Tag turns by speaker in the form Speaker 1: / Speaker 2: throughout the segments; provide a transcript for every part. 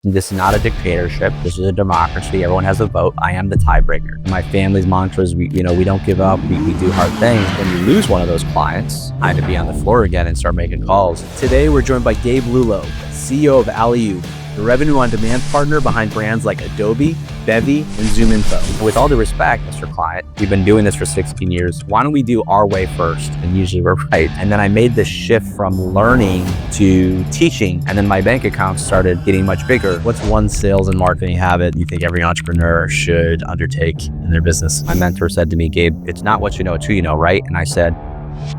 Speaker 1: This is not a dictatorship. This is a democracy. Everyone has a vote. I am the tiebreaker. My family's mantra is, we don't give up. We do hard things. When you lose one of those clients, I had to be on the floor again and start making calls.
Speaker 2: Today, we're joined by Gabe Lullo, CEO of Alleyoop, the revenue on demand partner behind brands like Adobe, Bevy, and ZoomInfo.
Speaker 1: With all due respect, Mr. Client, we've been doing this for 16 years. Why don't we do our way first? And usually we're right. And then I made this shift from learning to teaching. And then my bank account started getting much bigger.
Speaker 2: What's one sales and marketing habit you think every entrepreneur should undertake in their business?
Speaker 1: My mentor said to me, Gabe, it's not what you know, it's who you know, right? And I said,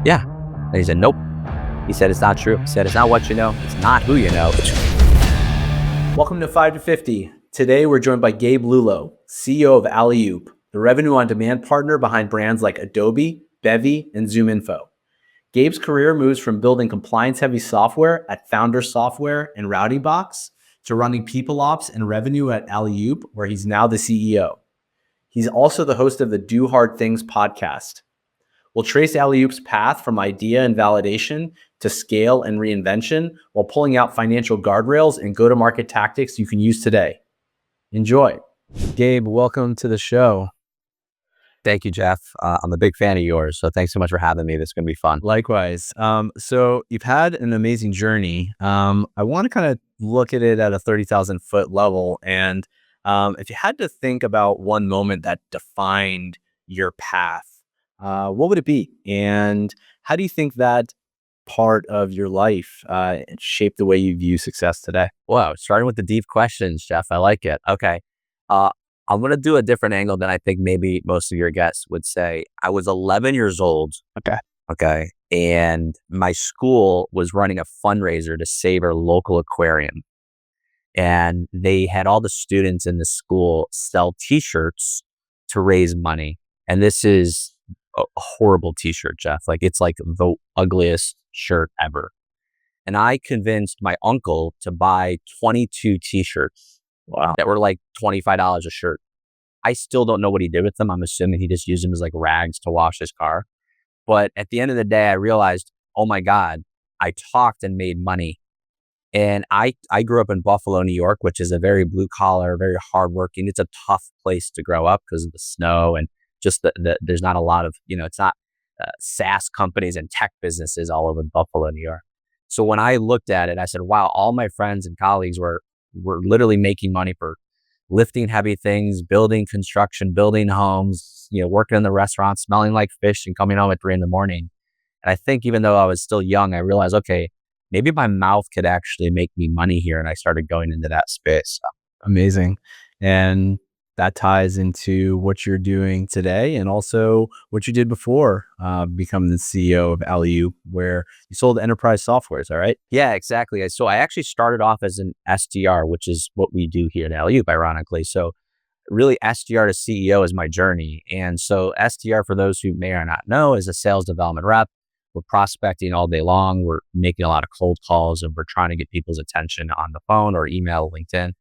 Speaker 1: yeah. And he said, nope. He said, it's not true. He said, it's not what you know. It's not who you know.
Speaker 2: Welcome to 5 to 50. Today, we're joined by Gabe Lullo, CEO of Alleyoop, the revenue on demand partner behind brands like Adobe, Bevy, and ZoomInfo. Gabe's career moves from building compliance-heavy software at Founder Software and RowdyBox to running people ops and revenue at Alleyoop, where he's now the CEO. He's also the host of the Do Hard Things podcast. We'll trace Alleyoop's path from idea and validation to scale and reinvention while pulling out financial guardrails and go-to-market tactics you can use today. Enjoy. Gabe, welcome to the show.
Speaker 1: Thank you, Jeff. I'm a big fan of yours, so thanks so much for having me. This is going to be fun.
Speaker 2: Likewise. So you've had an amazing journey. I want to kind of look at it at a 30,000 foot level. And if you had to think about one moment that defined your path, what would it be? And how do you think that part of your life shaped the way you view success today?
Speaker 1: Wow, starting with the deep questions, Jeff. I like it. Okay. I'm going to do a different angle than I think maybe most of your guests would say. I was 11 years old. Okay. And my school was running a fundraiser to save our local aquarium. And they had all the students in the school sell t-shirts to raise money. And this is a horrible t-shirt, Jeff. Like, it's like the ugliest shirt ever. And I convinced my uncle to buy 22 t-shirts.
Speaker 2: Wow.
Speaker 1: That were like $25 a shirt. I still don't know what he did with them. I'm assuming he just used them as like rags to wash his car. But at the end of the day, I realized, oh my God, I talked and made money. And I grew up in Buffalo, New York, which is a very blue collar, very hardworking. It's a tough place to grow up because of the snow and just there's not a lot of, it's not SaaS companies and tech businesses all over Buffalo, New York. So when I looked at it, I said, wow, all my friends and colleagues were literally making money for lifting heavy things, building construction, building homes, working in the restaurant, smelling like fish and coming home at 3 a.m. And I think even though I was still young, I realized, okay, maybe my mouth could actually make me money here. And I started going into that space.
Speaker 2: Amazing. And that ties into what you're doing today and also what you did before becoming the CEO of Alleyoop, where you sold enterprise software. Is that right?
Speaker 1: Yeah, exactly. So I actually started off as an SDR, which is what we do here at Alleyoop, ironically. So really SDR to CEO is my journey. And so SDR, for those who may or not know, is a sales development rep. We're prospecting all day long. We're making a lot of cold calls and we're trying to get people's attention on the phone or email, LinkedIn.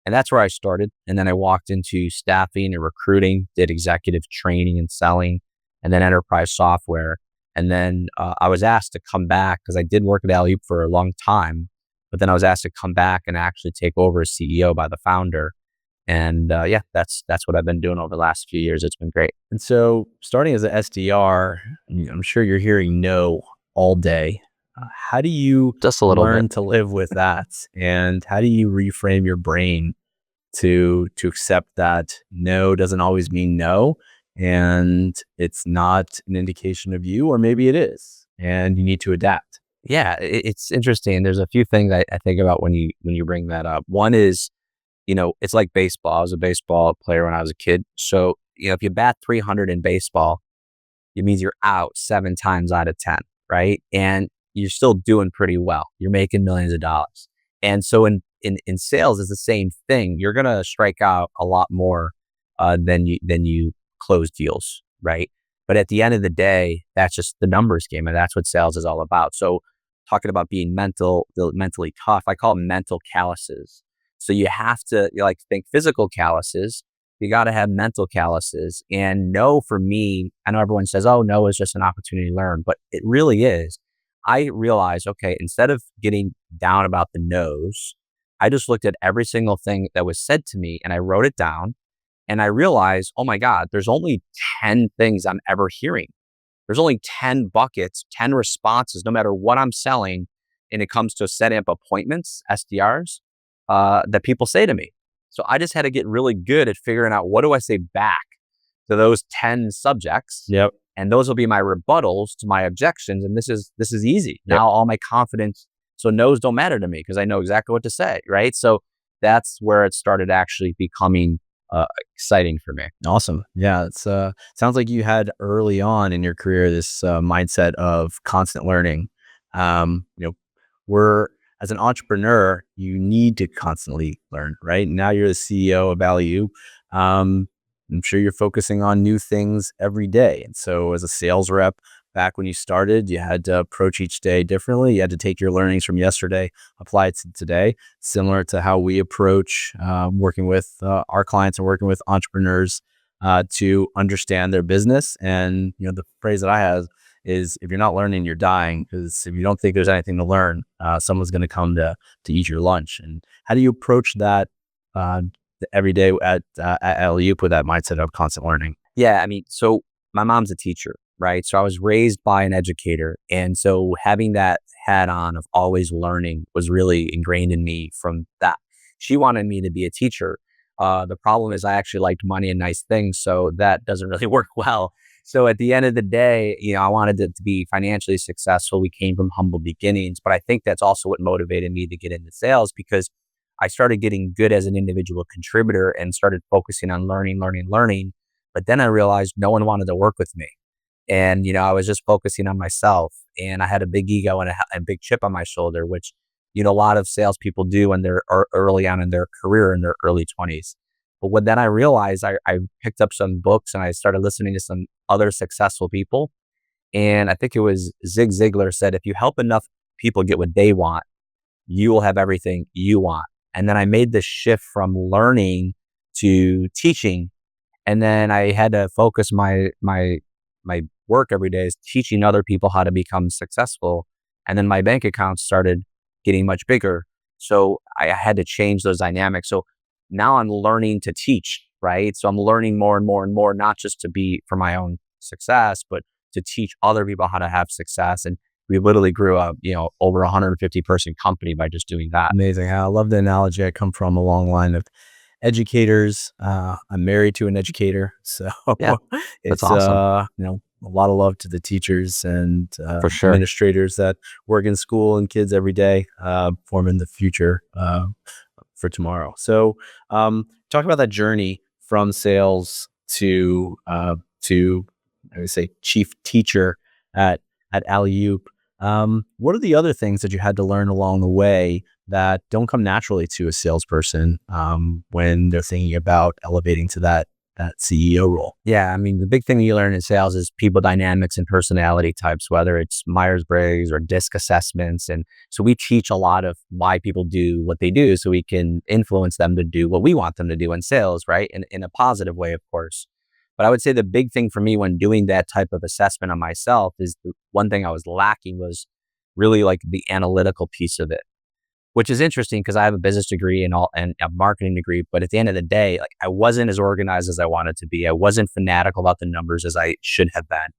Speaker 1: And that's where I started. And then I walked into staffing and recruiting, did executive training and selling, and then enterprise software. And then I was asked to come back because I did work at Alleyoop for a long time. But then I was asked to come back and actually take over as CEO by the founder. And that's what I've been doing over the last few years. It's been great.
Speaker 2: And so starting as an SDR, I'm sure you're hearing no all day. How do you
Speaker 1: Just a little
Speaker 2: learn
Speaker 1: bit
Speaker 2: to live with that? And how do you reframe your brain to accept that no doesn't always mean no, and it's not an indication of you, or maybe it is, and you need to adapt?
Speaker 1: Yeah, it's interesting. There's a few things I think about when you bring that up. One is, it's like baseball. I was a baseball player when I was a kid. So, if you bat 300 in baseball, it means you're out 7 times out of 10, right? And you're still doing pretty well. You're making millions of dollars. And so in sales, it's the same thing. You're going to strike out a lot more than you close deals, right? But at the end of the day, that's just the numbers game. And that's what sales is all about. So talking about being mentally tough, I call it mental calluses. So you have to think physical calluses. You got to have mental calluses. And no, for me, I know everyone says, oh, no is just an opportunity to learn, but it really is. I realized, okay, instead of getting down about the no's, I just looked at every single thing that was said to me and I wrote it down, and I realized, oh my God, there's only 10 things I'm ever hearing. There's only 10 buckets, 10 responses, no matter what I'm selling. And it comes to setting up appointments, SDRs, that people say to me. So I just had to get really good at figuring out, what do I say back to those 10 subjects?
Speaker 2: Yep.
Speaker 1: And those will be my rebuttals to my objections. And this is easy.
Speaker 2: Yep.
Speaker 1: Now all my confidence, so no's don't matter to me because I know exactly what to say, right? So that's where it started actually becoming exciting for me.
Speaker 2: Awesome. Yeah. It's sounds like you had early on in your career this mindset of constant learning. You know, we're as an entrepreneur, you need to constantly learn, right? Now you're the CEO of Alleyoop. I'm sure you're focusing on new things every day. And so as a sales rep, back when you started, you had to approach each day differently. You had to take your learnings from yesterday, apply it to today, similar to how we approach working with our clients and working with entrepreneurs to understand their business. And, the phrase that I have is, if you're not learning, you're dying, because if you don't think there's anything to learn, someone's going to come to eat your lunch. And how do you approach that every day at Alleyoop with that mindset of constant learning?
Speaker 1: Yeah, I mean, so my mom's a teacher, right? So I was raised by an educator. And so having that hat on of always learning was really ingrained in me from that. She wanted me to be a teacher. The problem is I actually liked money and nice things, so that doesn't really work well. So at the end of the day, I wanted it to be financially successful. We came from humble beginnings, but I think that's also what motivated me to get into sales, because I started getting good as an individual contributor and started focusing on learning, learning, learning. But then I realized no one wanted to work with me. And, I was just focusing on myself, and I had a big ego and a big chip on my shoulder, which, a lot of salespeople do when they're early on in their career, in their early 20s. But when then I realized, I picked up some books and I started listening to some other successful people. And I think it was Zig Ziglar said, if you help enough people get what they want, you will have everything you want. And then I made the shift from learning to teaching. And then I had to focus my work every day is teaching other people how to become successful. And then my bank account started getting much bigger. So I had to change those dynamics. So now I'm learning to teach, right? So I'm learning more and more and more, not just to be for my own success, but to teach other people how to have success. And we literally grew up, over 150 person company by just doing that.
Speaker 2: Amazing. I love the analogy. I come from a long line of educators. I'm married to an educator, so
Speaker 1: Yeah,
Speaker 2: it's
Speaker 1: that's awesome.
Speaker 2: a lot of love to the teachers and
Speaker 1: For sure.
Speaker 2: administrators that work in school and kids every day, forming the future for tomorrow. So, talk about that journey from sales to I would say chief teacher at Alleyoop. What are the other things that you had to learn along the way that don't come naturally to a salesperson when they're thinking about elevating to that CEO role?
Speaker 1: Yeah, I mean, the big thing you learn in sales is people dynamics and personality types, whether it's Myers-Briggs or DISC assessments. And so we teach a lot of why people do what they do so we can influence them to do what we want them to do in sales, right? In a positive way, of course. But I would say the big thing for me when doing that type of assessment on myself is the one thing I was lacking was really like the analytical piece of it, which is interesting because I have a business degree and a marketing degree. But at the end of the day, like, I wasn't as organized as I wanted to be. I wasn't fanatical about the numbers as I should have been.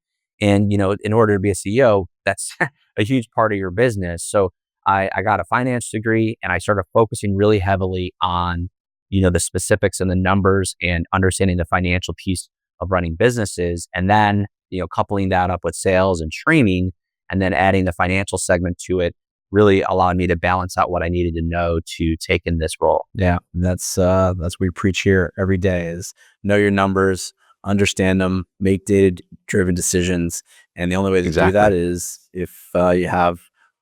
Speaker 1: And, in order to be a CEO, that's a huge part of your business. So I got a finance degree and I started focusing really heavily on, the specifics and the numbers and understanding the financial piece of running businesses. And then, coupling that up with sales and training and then adding the financial segment to it really allowed me to balance out what I needed to know to take in this role.
Speaker 2: Yeah, that's what we preach here every day: is know your numbers, understand them, make data-driven decisions. And the only way to do that is if you have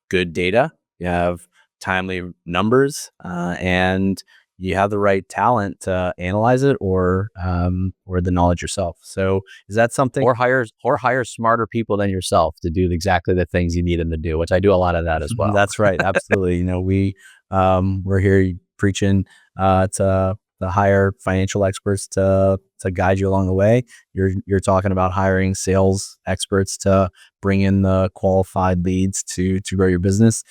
Speaker 2: good data, you have timely numbers, and you have the right talent to analyze it or the knowledge yourself. So is that something?
Speaker 1: Or hire smarter people than yourself to do exactly the things you need them to do, which I do a lot of that as well.
Speaker 2: That's right. Absolutely. We're here preaching to hire financial experts to guide you along the way. You're talking about hiring sales experts to bring in the qualified leads to grow your business.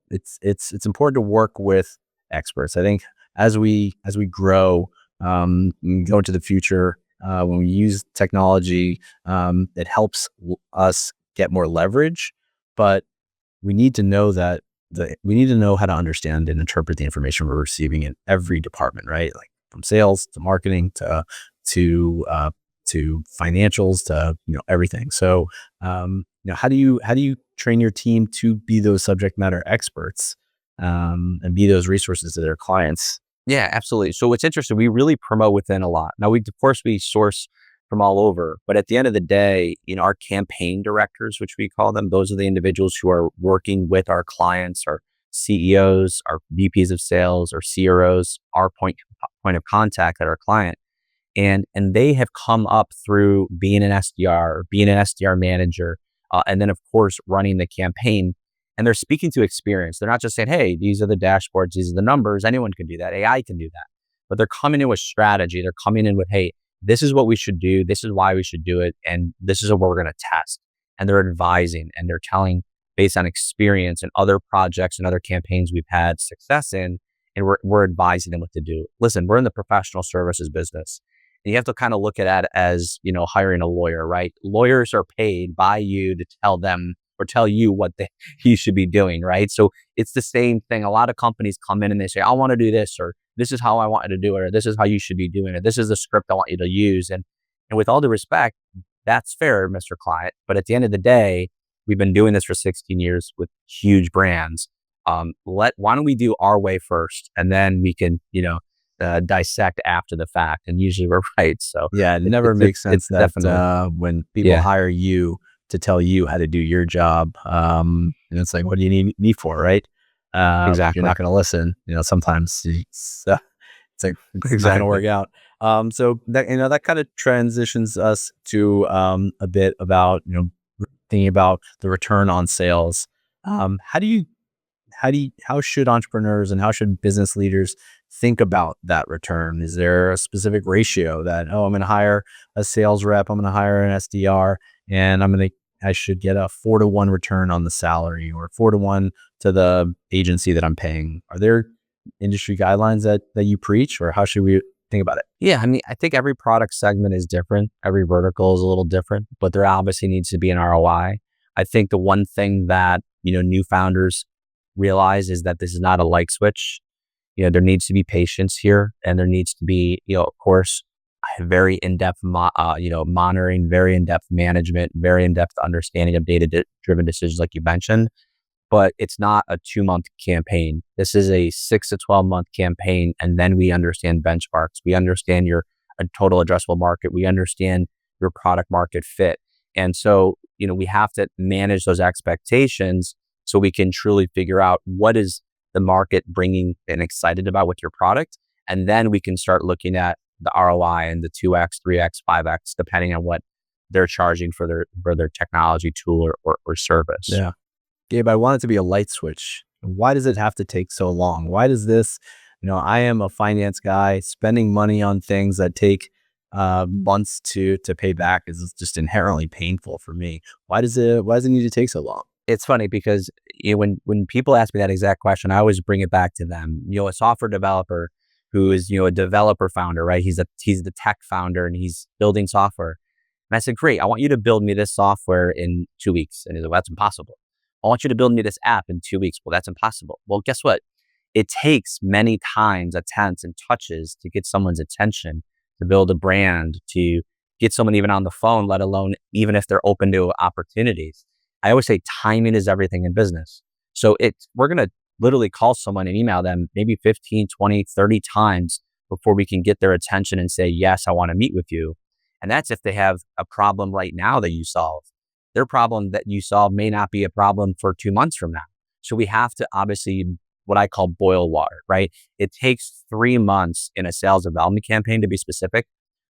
Speaker 2: It's important to work with experts. I think as we grow, go into the future, when we use technology, it helps us get more leverage, but we need to know that we need to know how to understand and interpret the information we're receiving in every department, right? Like from sales to marketing to financials to everything. So how do you train your team to be those subject matter experts and be those resources to their clients?
Speaker 1: Yeah, absolutely. So what's interesting, we really promote within a lot. Now, of course, we source from all over, but at the end of the day, our campaign directors, which we call them, those are the individuals who are working with our clients, our CEOs, our VPs of sales, our CROs, our point of contact at our client. And they have come up through being an SDR, being an SDR manager, and then of course running the campaign. And they're speaking to experience. They're not just saying, "Hey, these are the dashboards, these are the numbers. Anyone can do that. AI can do that." But they're coming in with strategy. They're coming in with, "Hey, this is what we should do. This is why we should do it, and this is what we're going to test." And they're advising and they're telling based on experience and other projects and other campaigns we've had success in, and we're advising them what to do. Listen, we're in the professional services business. And you have to kind of look at it as, hiring a lawyer, right? Lawyers are paid by you to tell them or tell you what you should be doing, right? So it's the same thing. A lot of companies come in and they say, "I want to do this," or "This is how I want you to do it," or "This is how you should be doing it. This is the script I want you to use." And with all due respect, that's fair, Mr. Client. But at the end of the day, we've been doing this for 16 years with huge brands. Why don't we do our way first, and then we can, dissect after the fact, and usually we're right. So
Speaker 2: yeah, it never makes sense that when people
Speaker 1: Yeah.
Speaker 2: hire you to tell you how to do your job, and it's like, what do you need me for, right? If you're
Speaker 1: Exactly.
Speaker 2: not going to listen, sometimes it's like it's not going to work
Speaker 1: Exactly.
Speaker 2: out. So that kind of transitions us to a bit about thinking about the return on sales. How should entrepreneurs and how should business leaders think about that return? Is there a specific ratio that, I'm going to hire a sales rep, I'm going to hire an SDR, and I should get a 4-to-1 return on the salary, or 4-to-1 to the agency that I'm paying? Are there industry guidelines that you preach, or how should we think about it?
Speaker 1: Yeah, I mean, I think every product segment is different. Every vertical is a little different, but there obviously needs to be an ROI. I think the one thing that, new founders realize is that this is not a light switch. There needs to be patience here, and there needs to be, of course, very in-depth, monitoring, very in-depth management, very in-depth understanding of data-driven decisions, like you mentioned. But it's not a 2-month campaign. This is a 6 to 12-month campaign. And then we understand benchmarks. We understand your total addressable market. We understand your product market fit. And so, we have to manage those expectations so we can truly figure out what is the market bringing and excited about with your product. And then we can start looking at the ROI and the 2x, 3x, 5x, depending on what they're charging for their technology tool or service.
Speaker 2: Yeah. Gabe, I want it to be a light switch. Why does it have to take so long? Why does this, I am a finance guy. Spending money on things that take months to pay back is just inherently painful for me. Why does it need to take so long?
Speaker 1: It's funny because when people ask me that exact question, I always bring it back to them. A software developer who is, a developer founder, right? He's the tech founder and he's building software. And I said, "Great, I want you to build me this software in 2 weeks." And he's like, "Well, that's impossible." "I want you to build me this app in 2 weeks." "Well, that's impossible." Well, guess what? It takes many times, attempts, and touches to get someone's attention, to build a brand, to get someone even on the phone, let alone even if they're open to opportunities. I always say timing is everything in business. So we're going to literally call someone and email them maybe 15, 20, 30 times before we can get their attention and say, "Yes, I want to meet with you." And that's if they have a problem right now that you solve. Their problem that you solve may not be a problem for 2 months from now. So we have to obviously, what I call boil water, right? It takes 3 months in a sales development campaign, to be specific,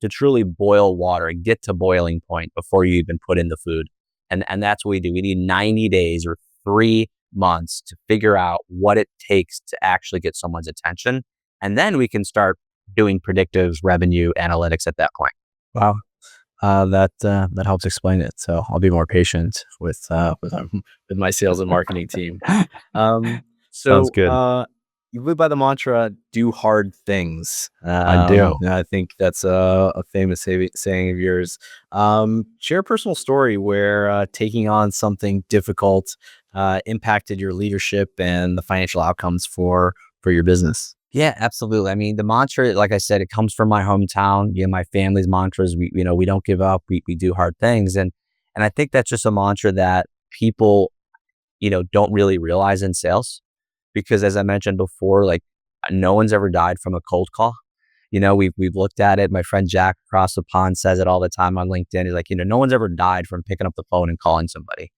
Speaker 1: to truly boil water and get to boiling point before you even put in the food. And that's what we do. We need 90 days or 3 months to figure out what it takes to actually get someone's attention. And then we can start doing predictive revenue analytics at that point.
Speaker 2: Wow. That helps explain it. So I'll be more patient with my sales and marketing team.
Speaker 1: Sounds good.
Speaker 3: you live by the mantra, do hard things.
Speaker 1: I do.
Speaker 3: I think that's a famous saying of yours. Share a personal story where taking on something difficult impacted your leadership and the financial outcomes for your business.
Speaker 1: Yeah, absolutely. I mean, the mantra, like I said, it comes from my hometown. My family's mantras. We don't give up. We do hard things, and I think that's just a mantra that people, don't really realize in sales, because as I mentioned before, like no one's ever died from a cold call. We've looked at it. My friend Jack across the pond says it all the time on LinkedIn. He's like, no one's ever died from picking up the phone and calling somebody.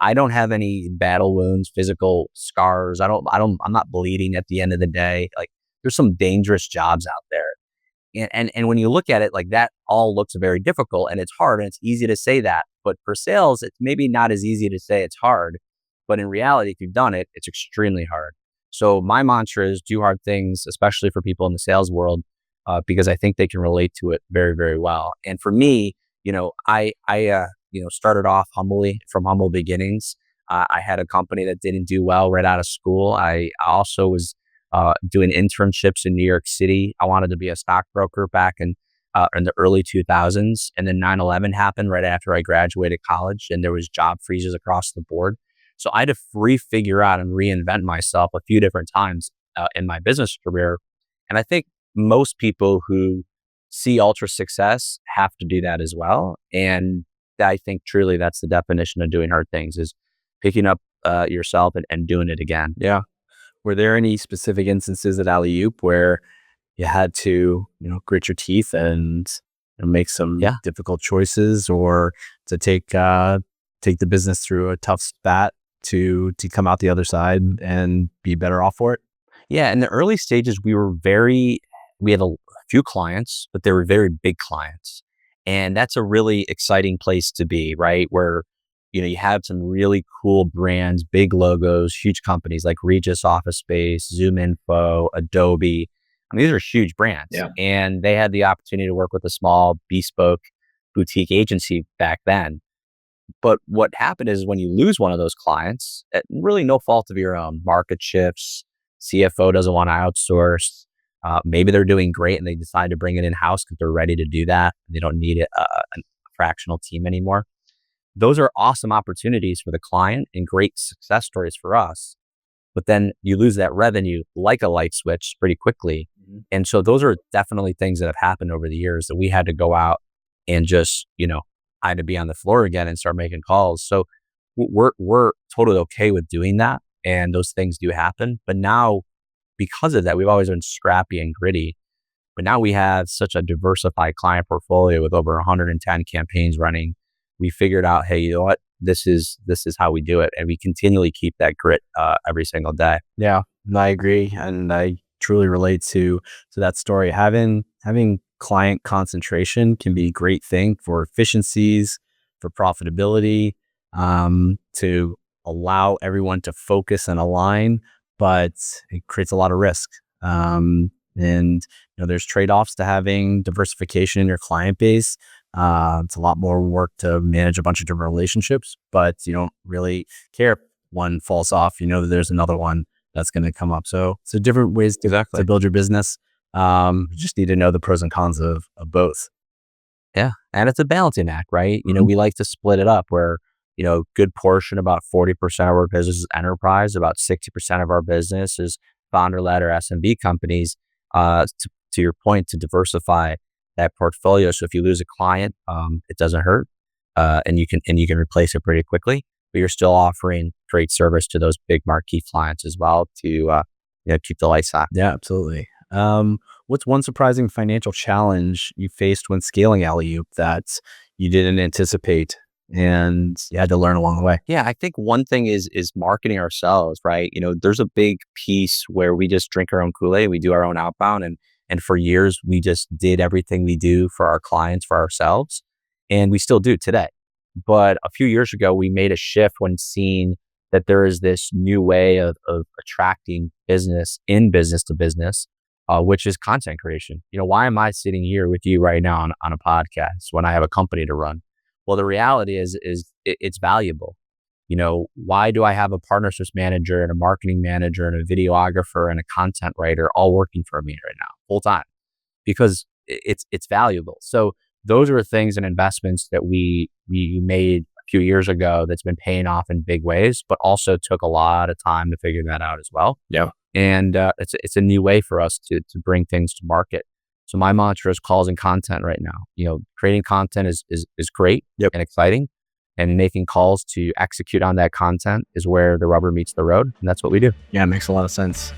Speaker 1: I don't have any battle wounds, physical scars. I'm not bleeding at the end of the day. Like there's some dangerous jobs out there. And when you look at it, like that all looks very difficult and it's hard and it's easy to say that. But for sales, it's maybe not as easy to say it's hard. But in reality, if you've done it, it's extremely hard. So my mantra is do hard things, especially for people in the sales world, because I think they can relate to it very, very well. And for me, I started off humbly from humble beginnings. I had a company that didn't do well right out of school. I also was doing internships in New York City. I wanted to be a stockbroker back in the early 2000s. And then 9/11 happened right after I graduated college, and there was job freezes across the board. So I had to refigure out and reinvent myself a few different times in my business career. And I think most people who see ultra success have to do that as well. And I think truly that's the definition of doing hard things, is picking up yourself and doing it again.
Speaker 3: Yeah. Were there any specific instances at Alleyoop where you had to, grit your teeth and make some difficult choices, or to take the business through a tough spat to come out the other side and be better off for it?
Speaker 1: Yeah, in the early stages, we had a few clients, but they were very big clients. And that's a really exciting place to be, right? Where, you have some really cool brands, big logos, huge companies like Regis Office Space, ZoomInfo, Adobe. I mean, these are huge brands.
Speaker 2: Yeah.
Speaker 1: And they had the opportunity to work with a small bespoke boutique agency back then. But what happened is when you lose one of those clients, at really no fault of your own, market shifts, CFO doesn't want to outsource. Maybe they're doing great and they decide to bring it in-house because they're ready to do that. They don't need a fractional team anymore. Those are awesome opportunities for the client and great success stories for us. But then you lose that revenue like a light switch pretty quickly. Mm-hmm. And so those are definitely things that have happened over the years that we had to go out and just, I had to be on the floor again and start making calls. So we're totally okay with doing that. And those things do happen. But now, because of that, we've always been scrappy and gritty. But now we have such a diversified client portfolio with over 110 campaigns running. We figured out, hey, you know what? This is how we do it. And we continually keep that grit every single day.
Speaker 3: Yeah, I agree. And I truly relate to that story. Having client concentration can be a great thing for efficiencies, for profitability, to allow everyone to focus and align, but it creates a lot of risk. And there's trade-offs to having diversification in your client base. It's a lot more work to manage a bunch of different relationships, but you don't really care if one falls off. There's another one that's going to come up. So different ways to build your business. You just need to know the pros and cons of both.
Speaker 1: Yeah. And it's a balancing act, right? Mm-hmm. We like to split it up where, good portion, about 40% of our business is enterprise, about 60% of our business is founder-led or SMB companies. To your point, to diversify that portfolio. So if you lose a client, it doesn't hurt, and you can replace it pretty quickly. But you're still offering great service to those big marquee clients as well to keep the lights on.
Speaker 3: Yeah, absolutely. What's one surprising financial challenge you faced when scaling Alleyoop that you didn't anticipate and you had to learn along the way?
Speaker 1: Yeah, I think one thing is marketing ourselves, right? There's a big piece where we just drink our own Kool-Aid, we do our own outbound, and for years we just did everything we do for our clients, for ourselves, and we still do today. But a few years ago, we made a shift when seeing that there is this new way of attracting business to business, which is content creation. Why am I sitting here with you right now on a podcast when I have a company to run? Well, the reality is it's valuable. why do I have a partnerships manager and a marketing manager and a videographer and a content writer all working for me right now, full time? Because it's valuable. So those are things and investments that we made a few years ago that's been paying off in big ways, but also took a lot of time to figure that out as well.
Speaker 3: Yeah.
Speaker 1: And it's a new way for us to bring things to market. So my mantra is calls and content right now. Creating content is great and exciting, and making calls to execute on that content is where the rubber meets the road. And that's what we do.
Speaker 3: Yeah, it makes a lot of sense.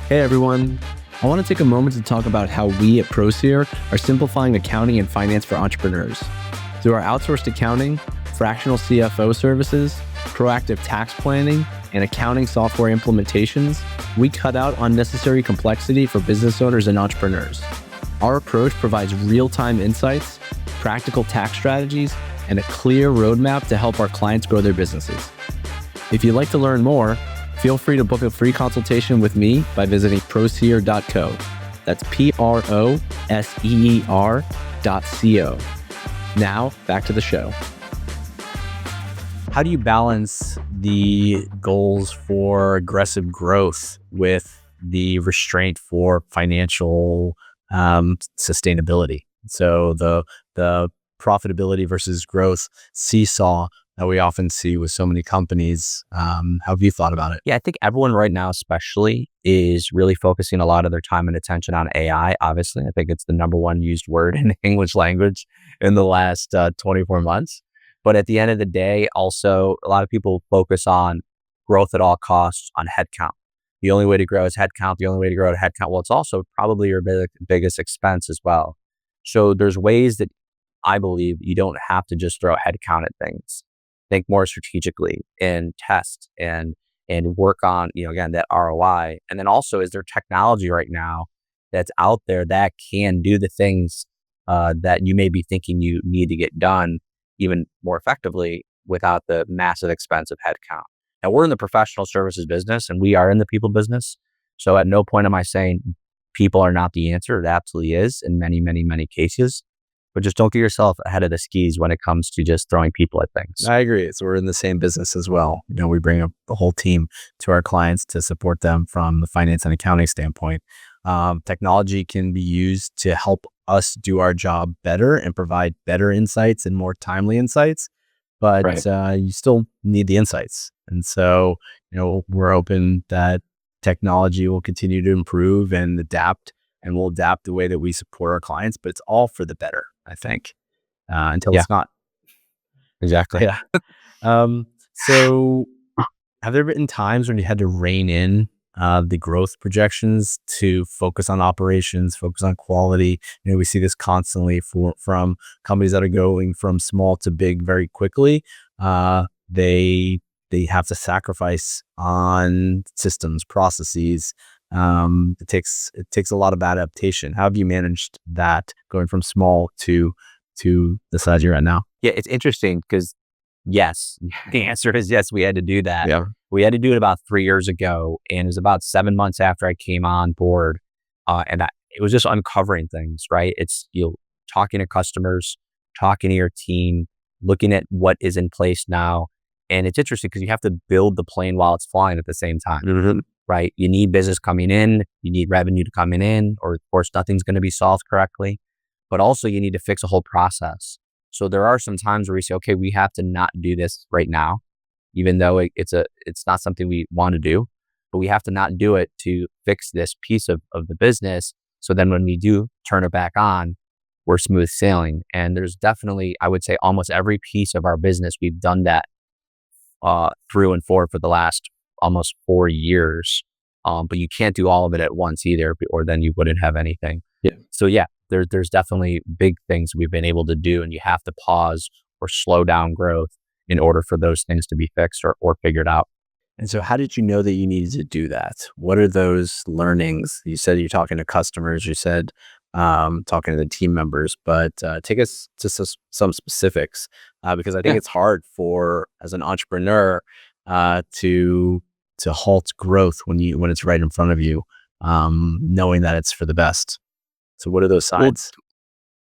Speaker 2: Hey everyone. I want to take a moment to talk about how we at Proseer are simplifying accounting and finance for entrepreneurs. Through our outsourced accounting, fractional CFO services, proactive tax planning, and accounting software implementations, we cut out unnecessary complexity for business owners and entrepreneurs. Our approach provides real-time insights, practical tax strategies, and a clear roadmap to help our clients grow their businesses. If you'd like to learn more, feel free to book a free consultation with me by visiting proseer.co. That's PROSEER.co. Now, back to the show.
Speaker 3: How do you balance the goals for aggressive growth with the restraint for financial sustainability? So the profitability versus growth seesaw that we often see with so many companies. How have you thought about it?
Speaker 1: Yeah, I think everyone right now especially is really focusing a lot of their time and attention on AI. Obviously, I think it's the number one used word in the English language in the last 24 months. But at the end of the day, also, a lot of people focus on growth at all costs on headcount. The only way to grow is headcount. The only way to grow is headcount. Well, it's also probably your biggest expense as well. So there's ways that I believe you don't have to just throw headcount at things. Think more strategically and test and work on, again, that ROI. And then also, is there technology right now that's out there that can do the things that you may be thinking you need to get done even more effectively without the massive expense of headcount? Now, we're in the professional services business and we are in the people business. So at no point am I saying people are not the answer. It absolutely is in many, many, many cases. But just don't get yourself ahead of the skis when it comes to just throwing people at things.
Speaker 3: I agree. So we're in the same business as well. We bring up the whole team to our clients to support them from the finance and accounting standpoint. Technology can be used to help us do our job better and provide better insights and more timely insights. But you still need the insights. And so, we're open that technology will continue to improve and adapt, and we'll adapt the way that we support our clients, but it's all for the better, I think, until it's not.
Speaker 1: Exactly.
Speaker 3: Yeah. So have there been times when you had to rein in the growth projections to focus on operations, focus on quality? We see this constantly from companies that are going from small to big very quickly. They have to sacrifice on systems, processes. It takes a lot of adaptation. How have you managed that going from small to the size you're at now?
Speaker 1: Yeah, it's interesting because yes, the answer is yes, we had to do that.
Speaker 3: Yeah.
Speaker 1: We had to do it about 3 years ago, and it was about 7 months after I came on board. It was just uncovering things, right? It's talking to customers, talking to your team, looking at what is in place now. And it's interesting because you have to build the plane while it's flying at the same time.
Speaker 3: Mm-hmm.
Speaker 1: Right? You need business coming in, you need revenue to come in, or of course, nothing's going to be solved correctly, but also you need to fix a whole process. So there are some times where we say, okay, we have to not do this right now, even though it's not something we want to do, but we have to not do it to fix this piece of the business. So then when we do turn it back on, we're smooth sailing. And there's definitely, I would say almost every piece of our business, we've done that through and for the last almost 4 years. But you can't do all of it at once either, or then you wouldn't have anything.
Speaker 3: Yeah.
Speaker 1: So yeah, there's definitely big things we've been able to do, and you have to pause or slow down growth in order for those things to be fixed or figured out.
Speaker 3: And so how did you know that you needed to do that? What are those learnings? You said you're talking to customers, you said talking to the team members, but take us to some specifics because I think it's hard as an entrepreneur to halt growth when it's right in front of you, knowing that it's for the best. So what are those signs?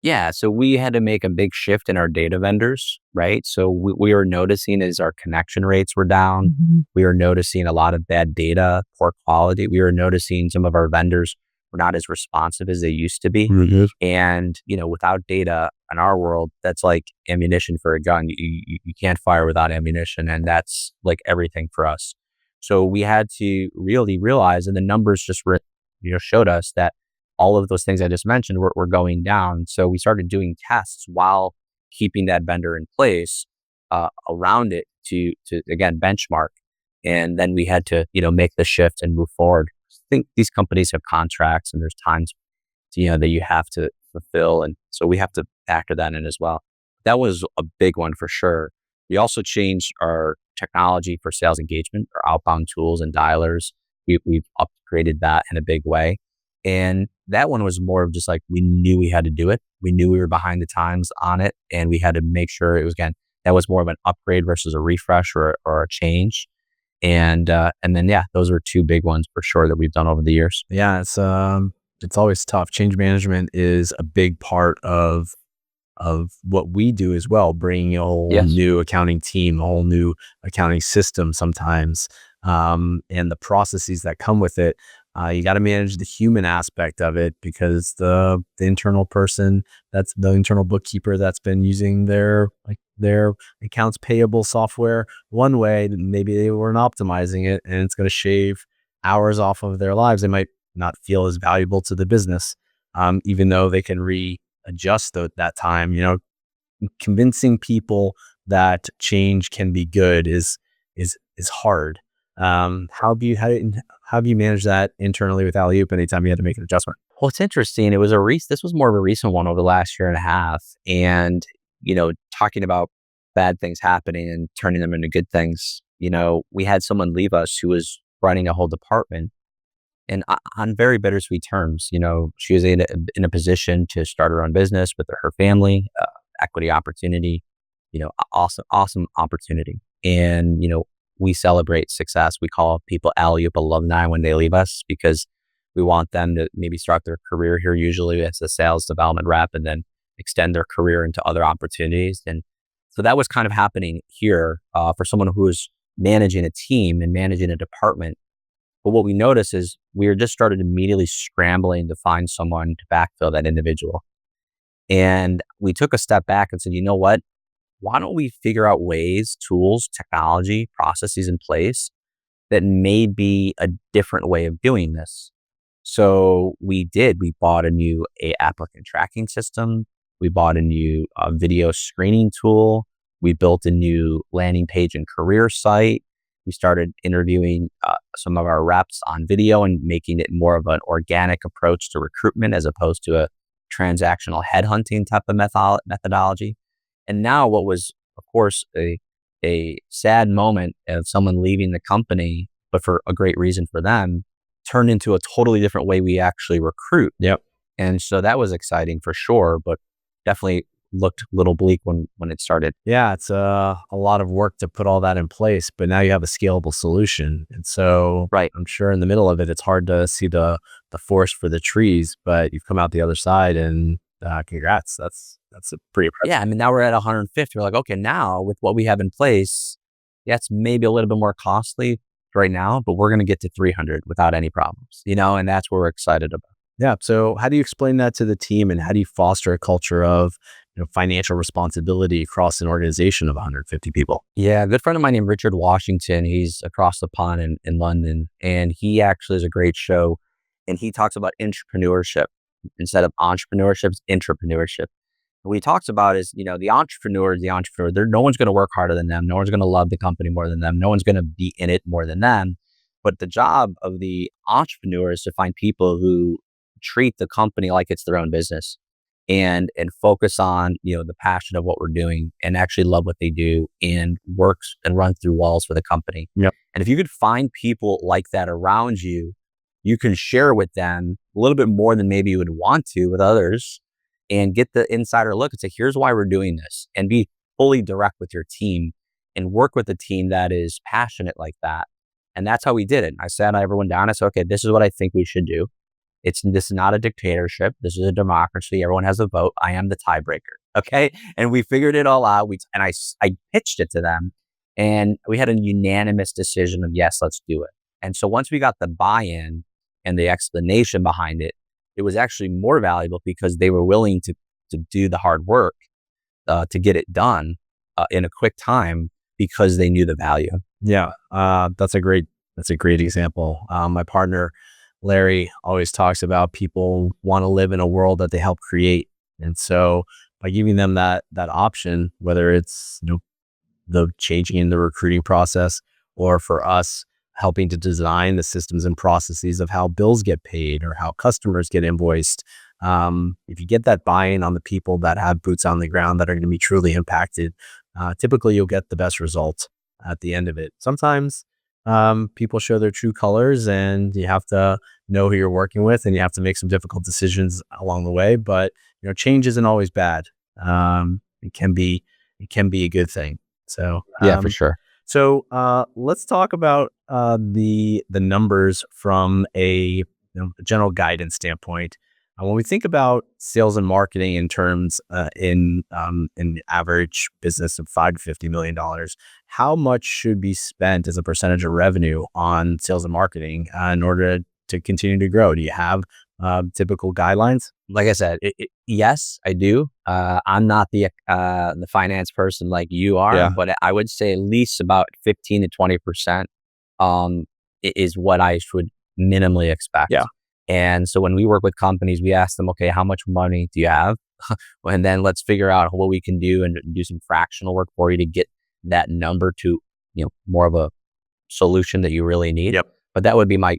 Speaker 1: Yeah, so we had to make a big shift in our data vendors, right? So we were noticing as our connection rates were down, we were noticing a lot of bad data, poor quality. We were noticing some of our vendors were not as responsive as they used to be.
Speaker 3: Really good.
Speaker 1: And, without data in our world, that's like ammunition for a gun. You can't fire without ammunition. And that's like everything for us. So we had to really realize, and the numbers just showed us that all of those things I just mentioned were going down. So we started doing tests while keeping that vendor in place around it to again benchmark, and then we had to make the shift and move forward. I think these companies have contracts, and there's times that you have to fulfill, and so we have to factor that in as well. That was a big one for sure. We also changed our technology for sales engagement, our outbound tools and dialers. We've upgraded that in a big way. And that one was more of just like, we knew we had to do it. We knew we were behind the times on it, and we had to make sure it was, again, that was more of an upgrade versus a refresh or a change. And then, yeah, those were two big ones for sure that we've done over the years.
Speaker 3: Yeah, it's always tough. Change management is a big part of what we do as well, bringing a whole
Speaker 1: Yes.
Speaker 3: new accounting team, a whole new accounting system sometimes, and the processes that come with it. You got to manage the human aspect of it, because the internal person, that's the internal bookkeeper that's been using their accounts payable software one way, maybe they weren't optimizing it, and it's going to shave hours off of their lives. They might not feel as valuable to the business, even though they can readjust that time. Convincing people that change can be good is hard. How have you managed that internally with Alleyoop anytime you had to make an adjustment?
Speaker 1: Well, it's interesting. This was more of a recent one over the last year and a half. And, talking about bad things happening and turning them into good things, we had someone leave us who was running a whole department, and on very bittersweet terms. She was in a position to start her own business with her family, equity opportunity, awesome opportunity. And, we celebrate success. We call people Alleyoop alumni when they leave us, because we want them to maybe start their career here, usually as a sales development rep, and then extend their career into other opportunities. And so that was kind of happening here for someone who was managing a team and managing a department. But what we noticed is we were just started immediately scrambling to find someone to backfill that individual. And we took a step back and said, you know what? Why don't we figure out ways, tools, technology, processes in place that may be a different way of doing this? So we bought a new applicant tracking system. We bought a new video screening tool. We built a new landing page and career site. We started interviewing some of our reps on video and making it more of an organic approach to recruitment, as opposed to a transactional headhunting type of methodology. And now what was, of course, a sad moment of someone leaving the company, but for a great reason for them, turned into a totally different way we actually recruit.
Speaker 3: Yep.
Speaker 1: And so that was exciting for sure, but definitely looked a little bleak when it started.
Speaker 3: Yeah, it's a lot of work to put all that in place, but now you have a scalable solution. And so
Speaker 1: Right.
Speaker 3: I'm sure in the middle of it, it's hard to see the forest for the trees, but you've come out the other side, and congrats. That's a pretty impressive.
Speaker 1: Yeah, I mean, now we're at 150. We're like, okay, now with what we have in place, yeah, it's maybe a little bit more costly right now, but we're going to get to 300 without any problems, and that's what we're excited about.
Speaker 3: Yeah. So how do you explain that to the team, and how do you foster a culture of financial responsibility across an organization of 150 people?
Speaker 1: Yeah, a good friend of mine named Richard Washington, he's across the pond in London, and he actually is a great show, and he talks about entrepreneurship. Instead of entrepreneurship, it's intrapreneurship. What he talks about is, the entrepreneur is the entrepreneur. No one's going to work harder than them. No one's going to love the company more than them. No one's going to be in it more than them. But the job of the entrepreneur is to find people who treat the company like it's their own business, and focus on, the passion of what we're doing, and actually love what they do, and works and runs through walls for the company.
Speaker 3: Yep.
Speaker 1: And if you could find people like that around you, you can share with them a little bit more than maybe you would want to with others, and get the insider look and say, here's why we're doing this, and be fully direct with your team and work with a team that is passionate like that. And that's how we did it. I sat everyone down. I said, okay, this is what I think we should do. This is not a dictatorship. This is a democracy. Everyone has a vote. I am the tiebreaker. Okay. And we figured it all out. I pitched it to them, and we had a unanimous decision of yes, let's do it. And so once we got the buy-in and the explanation behind it, it was actually more valuable because they were willing to do the hard work to get it done in a quick time because they knew the value.
Speaker 3: Yeah, that's a great example. My partner Larry always talks about people want to live in a world that they help create, and so by giving them that option, whether it's the changing in the recruiting process, or for us helping to design the systems and processes of how bills get paid or how customers get invoiced. If you get that buy-in on the people that have boots on the ground that are going to be truly impacted, typically you'll get the best result at the end of it. Sometimes people show their true colors, and you have to know who you're working with, and you have to make some difficult decisions along the way. But change isn't always bad. It can be a good thing. So
Speaker 1: yeah, for sure.
Speaker 3: So let's talk about the numbers from a general guidance standpoint. When we think about sales and marketing in terms in average business of $5 to $50 million, how much should be spent as a percentage of revenue on sales and marketing in order to continue to grow? Do you have typical guidelines?
Speaker 1: Like I said, yes, I do. I'm not the finance person like you are, but I would say at least about 15 to 20% is what I should minimally expect.
Speaker 3: Yeah.
Speaker 1: And so when we work with companies, we ask them, okay, how much money do you have? And then let's figure out what we can do and do some fractional work for you to get that number to, more of a solution that you really need.
Speaker 3: Yep.
Speaker 1: But that would be my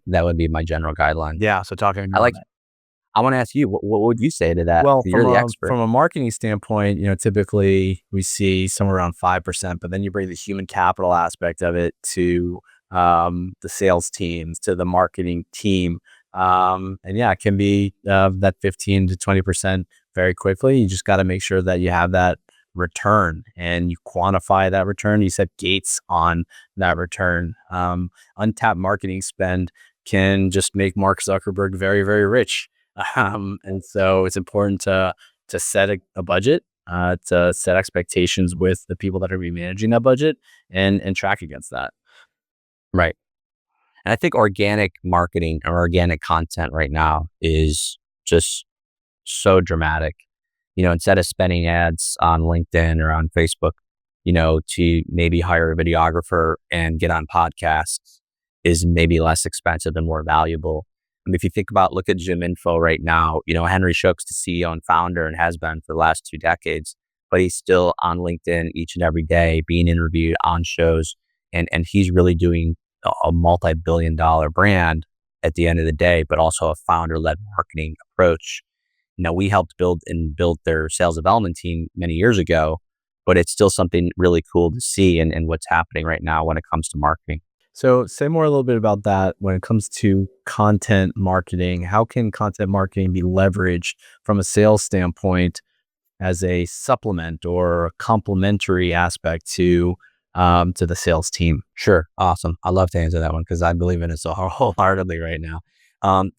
Speaker 1: general guideline.
Speaker 3: Yeah. So talking.
Speaker 1: I want to ask you, what would you say to that?
Speaker 3: Well,
Speaker 1: You're the expert.
Speaker 3: From a marketing standpoint, typically we see somewhere around 5%, but then you bring the human capital aspect of it to the sales teams, to the marketing team. And yeah, it can be that 15 to 20% very quickly. You just got to make sure that you have that return and you quantify that return. You set gates on that return. Untapped marketing spend can just make Mark Zuckerberg very, very rich. And so it's important to set a budget, to set expectations with the people that are going to be managing that budget and track against that.
Speaker 1: Right. And I think organic marketing or organic content right now is just so dramatic. Instead of spending ads on LinkedIn or on Facebook, to maybe hire a videographer and get on podcasts is maybe less expensive and more valuable. If you think about, look at ZoomInfo right now, Henry Shook's the CEO and founder and has been for the last 2 decades, but he's still on LinkedIn each and every day being interviewed on shows. And he's really doing a multi-billion-dollar brand at the end of the day, but also a founder-led marketing approach. We helped build their sales development team many years ago, but it's still something really cool to see and what's happening right now when it comes to marketing.
Speaker 3: So say more a little bit about that when it comes to content marketing. How can content marketing be leveraged from a sales standpoint as a supplement or a complementary aspect to the sales team?
Speaker 1: Sure. Awesome. I'd love to answer that one because I believe in it so wholeheartedly right now.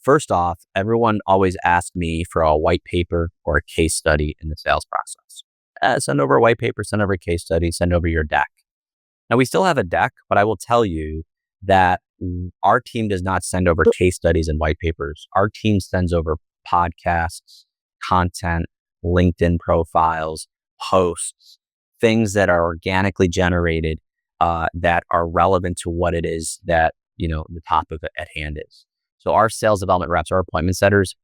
Speaker 1: First off, everyone always asks me for a white paper or a case study in the sales process. Send over a white paper, send over a case study, send over your deck. Now, we still have a deck, but I will tell you that our team does not send over case studies and white papers. Our team sends over podcasts, content, LinkedIn profiles, posts, things that are organically generated that are relevant to what it is that, the topic at hand is. So our sales development reps, our appointment setters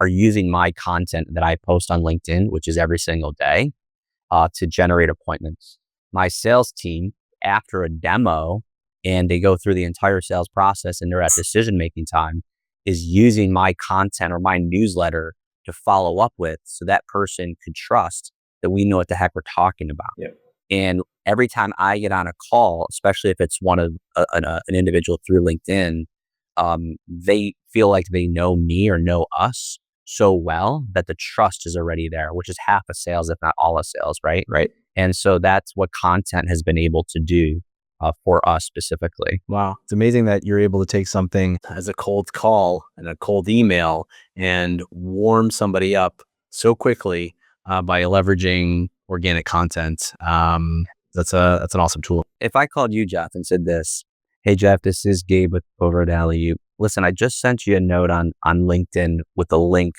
Speaker 1: are using my content that I post on LinkedIn, which is every single day, to generate appointments. My sales team, after a demo and they go through the entire sales process and they're at decision-making time, is using my content or my newsletter to follow up with so that person could trust that we know what the heck we're talking about.
Speaker 2: Yep.
Speaker 1: And every time I get on a call, especially if it's one of an individual through LinkedIn, they feel like they know me or know us so well that the trust is already there, which is half of sales, if not all of sales, right?
Speaker 2: Right.
Speaker 1: And so that's what content has been able to do for us specifically.
Speaker 3: Wow. It's amazing that you're able to take something as a cold call and a cold email and warm somebody up so quickly by leveraging organic content. That's an awesome tool.
Speaker 1: If I called you, Jeff, and said this, hey, Jeff, this is Gabe over at Alleyoop. Listen, I just sent you a note on LinkedIn with a link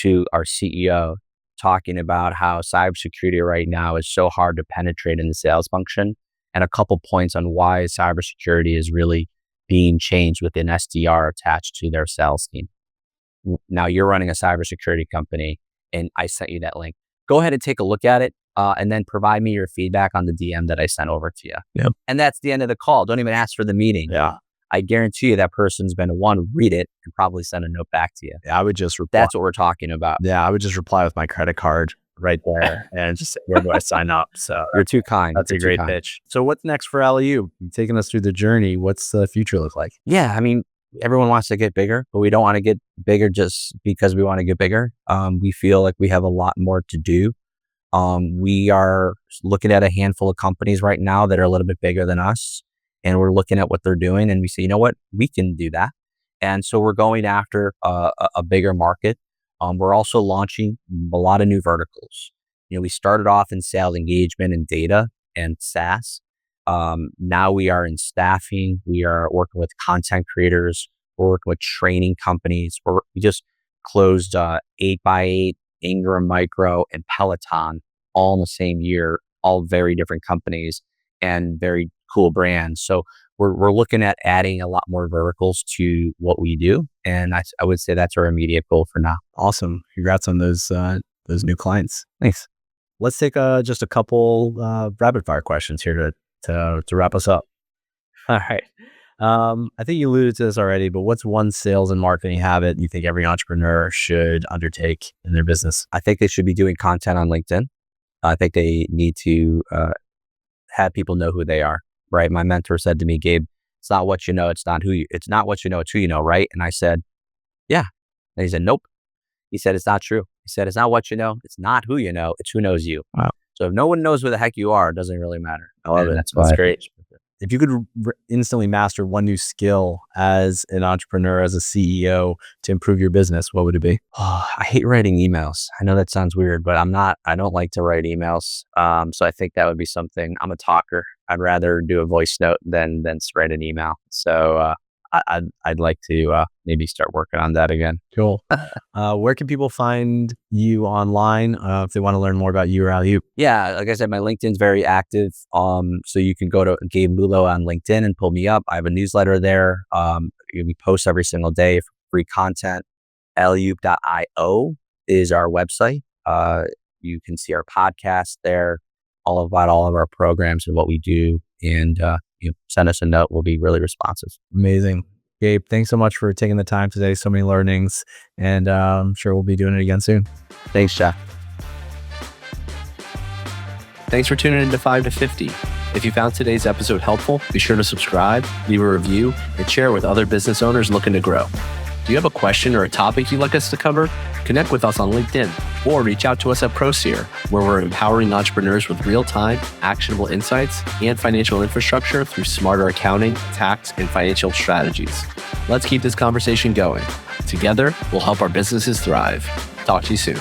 Speaker 1: to our CEO talking about how cybersecurity right now is so hard to penetrate in the sales function, and a couple points on why cybersecurity is really being changed with an SDR attached to their sales team. Now you're running a cybersecurity company and I sent you that link. Go ahead and take a look at it and then provide me your feedback on the DM that I sent over to you.
Speaker 3: Yep.
Speaker 1: And that's the end of the call. Don't even ask for the meeting.
Speaker 3: Yeah.
Speaker 1: I guarantee you that person's going to read it and probably send a note back to you.
Speaker 3: Yeah, I would just reply.
Speaker 1: That's what we're talking about.
Speaker 3: Yeah, I would just reply with my credit card right there and just say, where do I sign up? So
Speaker 1: You're too kind.
Speaker 3: that's a great pitch. So what's next for Alleyoop? You've taken us through the journey. What's the future look like?
Speaker 1: Yeah, I mean, everyone wants to get bigger, but we don't want to get bigger just because we want to get bigger. We feel like we have a lot more to do. We are looking at a handful of companies right now that are a little bit bigger than us, and we're looking at what they're doing, and we say, you know what, we can do that. And so we're going after a bigger market. We're also launching a lot of new verticals. We started off in sales engagement and data and SaaS. Now we are in staffing. We are working with content creators. We're working with training companies. We just closed 8x8, Ingram Micro, and Peloton all in the same year, all very different companies and very cool brands. So we're looking at adding a lot more verticals to what we do. And I would say that's our immediate goal for now.
Speaker 3: Awesome. Congrats on those new clients.
Speaker 1: Thanks.
Speaker 3: Let's take just a couple rapid fire questions here to wrap us up. All right. I think you alluded to this already, but what's one sales and marketing habit you think every entrepreneur should undertake in their business?
Speaker 1: I think they should be doing content on LinkedIn. I think they need to have people know who they are, right? My mentor said to me, Gabe, it's not what you know, it's not what you know, it's who you know, right? And I said, yeah. And he said, nope. He said, it's not true. He said, it's not what you know, it's not who you know, it's who knows you.
Speaker 3: Wow.
Speaker 1: So if no one knows who the heck you are, it doesn't really matter.
Speaker 3: I love it.
Speaker 1: That's
Speaker 3: great. If you could instantly master one new skill as an entrepreneur, as a CEO to improve your business, what would it be?
Speaker 1: Oh, I hate writing emails. I know that sounds weird, but I don't like to write emails. So I think that would be something. I'm a talker. I'd rather do a voice note than write an email. So I'd like to maybe start working on that again.
Speaker 3: Cool. Where can people find you online if they want to learn more about you or Alleyoop?
Speaker 1: Yeah, like I said, my LinkedIn's very active. So you can go to Gabe Lullo on LinkedIn and pull me up. I have a newsletter there. We post every single day for free content. Alleyoop.io is our website. You can see our podcast there, all of our programs and what we do. And send us a note. We'll be really responsive.
Speaker 3: Amazing. Gabe, thanks so much for taking the time today. So many learnings, and I'm sure we'll be doing it again soon.
Speaker 1: Thanks, Jeff.
Speaker 2: Thanks for tuning in to 5 to 50. If you found today's episode helpful, be sure to subscribe, leave a review, and share with other business owners looking to grow. Do you have a question or a topic you'd like us to cover? Connect with us on LinkedIn or reach out to us at Proseer, where we're empowering entrepreneurs with real-time, actionable insights and financial infrastructure through smarter accounting, tax, and financial strategies. Let's keep this conversation going. Together, we'll help our businesses thrive. Talk to you soon.